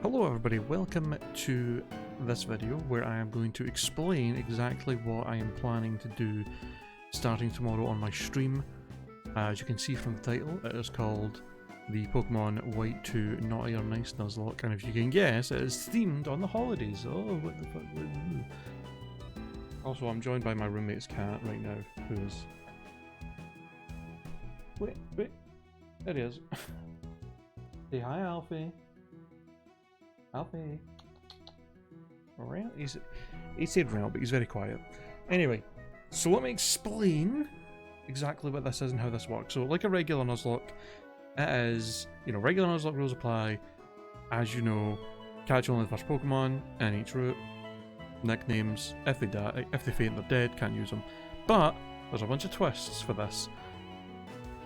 Hello everybody, welcome to this video where I am going to explain exactly what I am planning to do starting tomorrow on my stream. As you can see from the title, it is called the Pokemon White 2 Naughty or Nice Nuzlocke, and if you can guess, it is themed on the holidays. Oh, what the fuck? Also, I'm joined by my roommate's cat right now, who is... Wait, there he is. Say hi, Alfie. Alfie. Alright, he said round, but he's very quiet. Anyway, so let me explain exactly what this is and how this works. So, like a regular Nuzlocke, it is, regular Nuzlocke rules apply. As you know, catch only the first Pokemon in each route. Nicknames, if they die, if they faint, they're dead, can't use them. But there's a bunch of twists for this.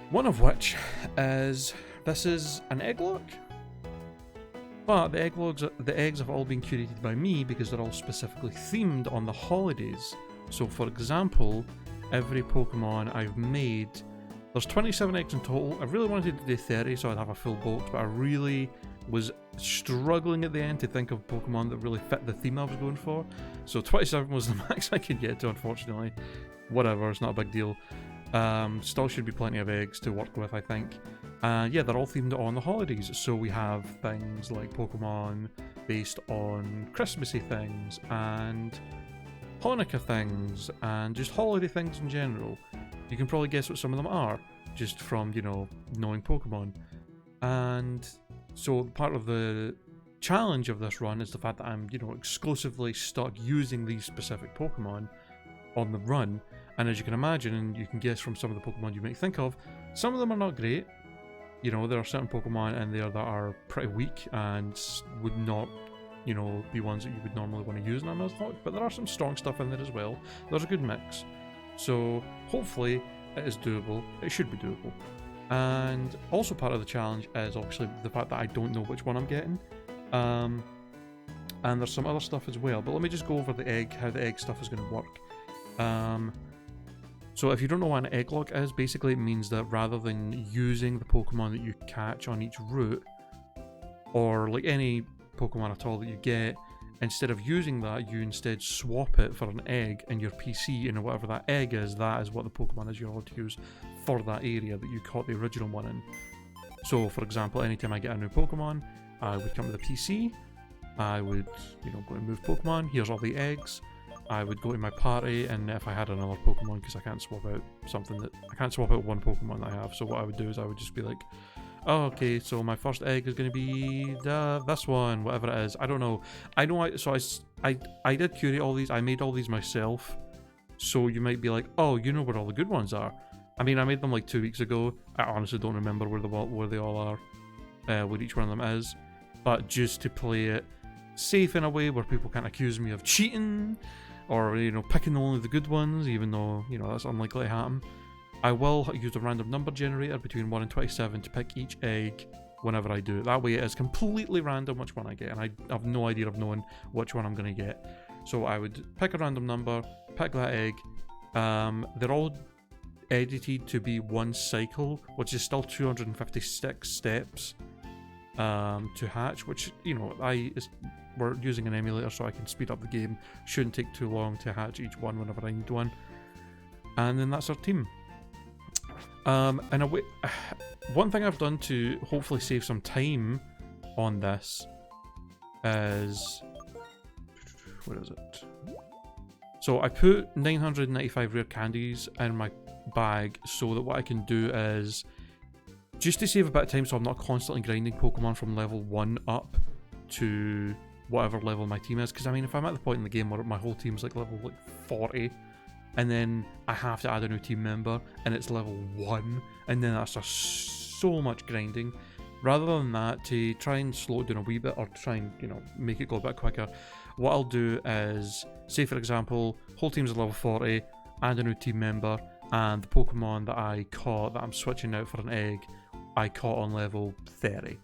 One of which is, this is an egg lock. But the eggs have all been curated by me because they're all specifically themed on the holidays. So for example, every Pokemon I've made, there's 27 eggs in total. I really wanted to do 30 so I'd have a full box, but I really was struggling at the end to think of Pokemon that really fit the theme I was going for. So 27 was the max I could get to, unfortunately. Whatever, it's not a big deal. Still should be plenty of eggs to work with, I think. Yeah, they're all themed on the holidays. So we have things like Pokemon based on Christmassy things and Hanukkah things and just holiday things in general. You can probably guess what some of them are just from, knowing Pokemon. And so part of the challenge of this run is the fact that I'm, exclusively stuck using these specific Pokemon on the run. And as you can imagine, and you can guess from some of the Pokemon you might think of, some of them are not great. There are certain Pokemon in there that are pretty weak and would not, be ones that you would normally want to use in a Nuzlocke, but there are some strong stuff in there as well. There's a good mix. So hopefully it is doable. It should be doable. And also part of the challenge is obviously the fact that I don't know which one I'm getting. And there's some other stuff as well, but let me just go over how the egg stuff is going to work. So if you don't know what an egg lock is, basically it means that rather than using the Pokemon that you catch on each route, or like any Pokemon at all that you get, instead of using that, you instead swap it for an egg in your PC, and whatever that egg is, that is what the Pokemon is you're allowed to use for that area that you caught the original one in. So for example, anytime I get a new Pokemon, I would come to the PC, I would, go and move Pokemon, here's all the eggs. I would go to my party, and if I had another Pokemon, because I can't swap out one Pokemon that I have, so what I would do is I would just be like, oh, okay, so my first egg is going to be this one, whatever it is. I don't know. I did curate all these. I made all these myself, so you might be like, oh, you know where all the good ones are. I mean, I made them like 2 weeks ago. I honestly don't remember where they all are, where each one of them is, but just to play it safe in a way where people can't accuse me of cheating, or, picking only the good ones, even though, that's unlikely to happen. I will use a random number generator between 1 and 27 to pick each egg whenever I do it. That way it is completely random which one I get, and I have no idea of knowing which one I'm going to get. So I would pick a random number, pick that egg. They're all edited to be one cycle, which is still 256 steps to hatch, which, we're using an emulator so I can speed up the game. Shouldn't take too long to hatch each one whenever I need one. And then that's our team. In a way, one thing I've done to hopefully save some time on this is... Where is it? So I put 995 rare candies in my bag so that what I can do is, just to save a bit of time so I'm not constantly grinding Pokemon from level 1 up to whatever level my team is, because I mean, if I'm at the point in the game where my whole team's like level 40, and then I have to add a new team member and it's level 1, and then that's just so much grinding. Rather than that, to try and slow it down a wee bit, or try and make it go a bit quicker, what I'll do is, say for example, whole team's at level 40, add a new team member, and the Pokemon that I caught that I'm switching out for an egg, I caught on level 30.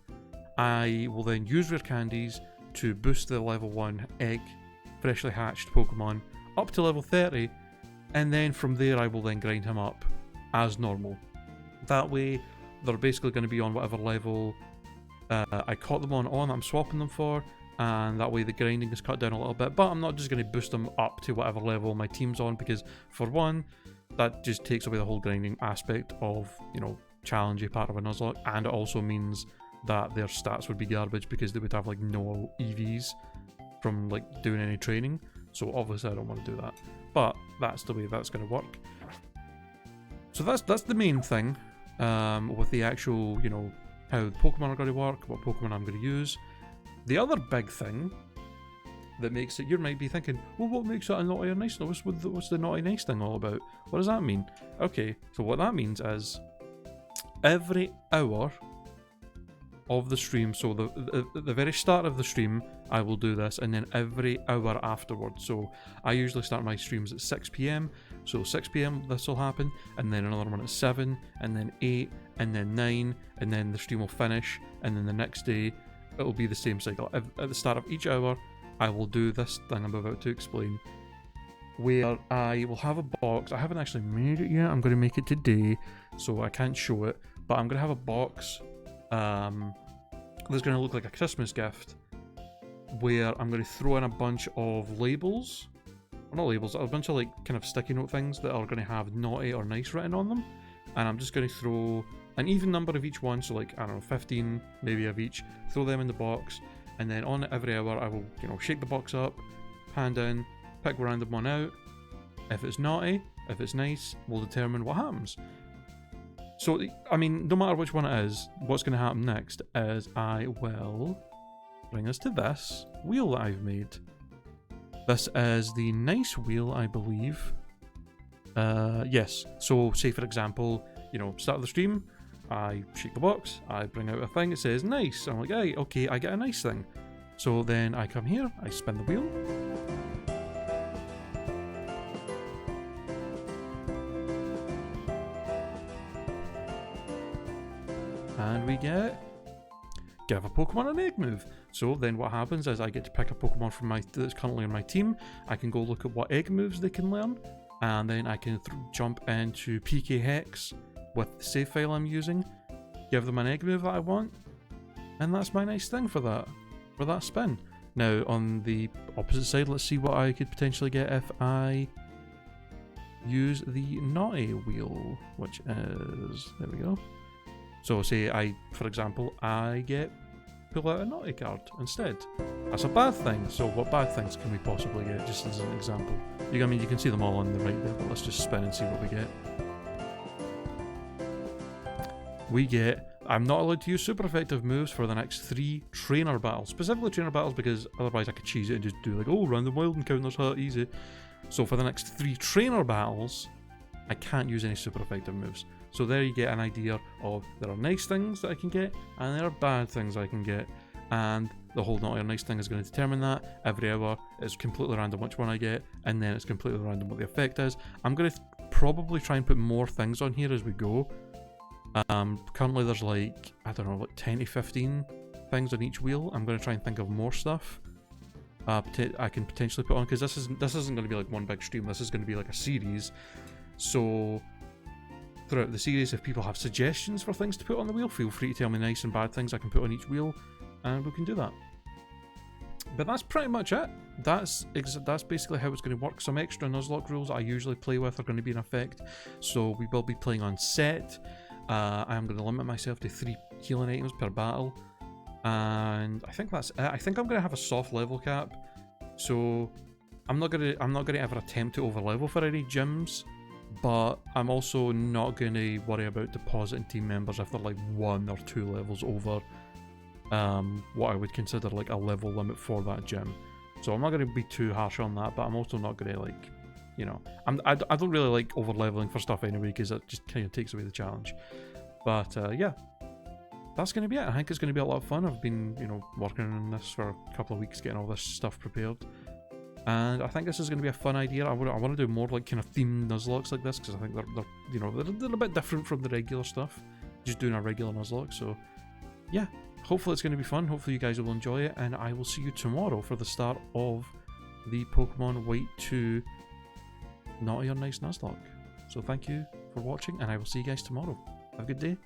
I will then use rare candies to boost the level 1 egg, freshly hatched Pokemon, up to level 30, and then from there I will then grind him up as normal. That way, they're basically going to be on whatever level I caught them on that I'm swapping them for, and that way the grinding is cut down a little bit, but I'm not just going to boost them up to whatever level my team's on, because for one, that just takes away the whole grinding aspect of, you know, challenging part of a Nuzlocke, and it also means that their stats would be garbage because they would have like no EVs from like doing any training. So obviously I don't want to do that, but that's the way that's going to work. So that's the main thing with the actual, you know, how the Pokemon are going to work, what Pokemon I'm going to use. The other big thing that makes it, you might be thinking, well, what makes that a naughty or nice? What's the naughty nice thing all about? What does that mean? Okay, so what that means is every hour of the stream, so the very start of the stream, I will do this, and then every hour afterwards. So I usually start my streams at 6 PM, so 6 PM this will happen, and then another one at 7, and then 8, and then 9, and then the stream will finish, and then the next day it'll be the same cycle. At the start of each hour, I will do this thing I'm about to explain, where I will have a box. I haven't actually made it yet. I'm going to make it today, so I can't show it, but I'm going to have a box that's going to look like a Christmas gift, where I'm going to throw in a bunch of labels, or not labels, a bunch of like kind of sticky note things that are going to have naughty or nice written on them, and I'm just going to throw an even number of each one, so like, I don't know, 15 maybe of each, throw them in the box, and then on every hour I will, you know, shake the box up, hand in, pick a random one out. If it's naughty, if it's nice, we'll determine what happens. So, I mean, no matter which one it is, what's going to happen next is I will bring us to this wheel that I've made. This is the Nice wheel, I believe. Yes, so say for example, you know, start of the stream, I shake the box, I bring out a thing, it says nice. I'm like, hey, okay, I get a nice thing. So then I come here, I spin the wheel. And we get, give a Pokemon an egg move. So then what happens is I get to pick a Pokemon from that's currently on my team. I can go look at what egg moves they can learn, and then I can jump into PK Hex with the save file I'm using, give them an egg move that I want, and that's my nice thing for that spin. Now on the opposite side, let's see what I could potentially get if I use the naughty wheel, which is, there we go. So say for example, I pull out a naughty card instead. That's a bad thing. So what bad things can we possibly get, just as an example? I mean, you can see them all on the right there, but let's just spin and see what we get. We get, I'm not allowed to use super effective moves for the next 3 trainer battles. Specifically trainer battles, because otherwise I could cheese it and just do like, oh, random wild encounters hurt easy. So for the next 3 trainer battles, I can't use any super effective moves. So there you get an idea of, there are nice things that I can get, and there are bad things I can get. And the whole naughty or nice thing is going to determine that. Every hour it's completely random which one I get, and then it's completely random what the effect is. I'm going to probably try and put more things on here as we go. Currently there's like, I don't know, like 10 to 15 things on each wheel. I'm going to try and think of more stuff I can potentially put on, because this isn't going to be like one big stream. This is going to be like a series. So throughout the series, if people have suggestions for things to put on the wheel, feel free to tell me nice and bad things I can put on each wheel, and we can do that. But that's pretty much it. That's basically how it's going to work. Some extra Nuzlocke rules I usually play with are going to be in effect. So we will be playing on set. I am going to limit myself to 3 healing items per battle, and I think that's it. I think I'm going to have a soft level cap, so I'm not going to ever attempt to over level for any gyms, but I'm also not going to worry about depositing team members if they're like 1 or 2 levels over what I would consider like a level limit for that gym. So I'm not going to be too harsh on that, but I'm also not going to like, you know, I don't really like over leveling for stuff anyway, because it just kind of takes away the challenge. But yeah, that's going to be it. I think it's going to be a lot of fun. I've been, you know, working on this for a couple of weeks, getting all this stuff prepared, and I think this is going to be a fun idea. I want to do more like kind of themed Nuzlockes like this, because I think they're you know, they're a bit different from the regular stuff, just doing a regular Nuzlocke. So yeah, hopefully it's going to be fun. Hopefully you guys will enjoy it, and I will see you tomorrow for the start of the Pokemon White 2 Naughty or Nice Nuzlocke. So thank you for watching, and I will see you guys tomorrow. Have a good day.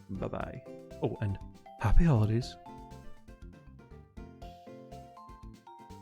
Bye bye. Oh, and Happy holidays.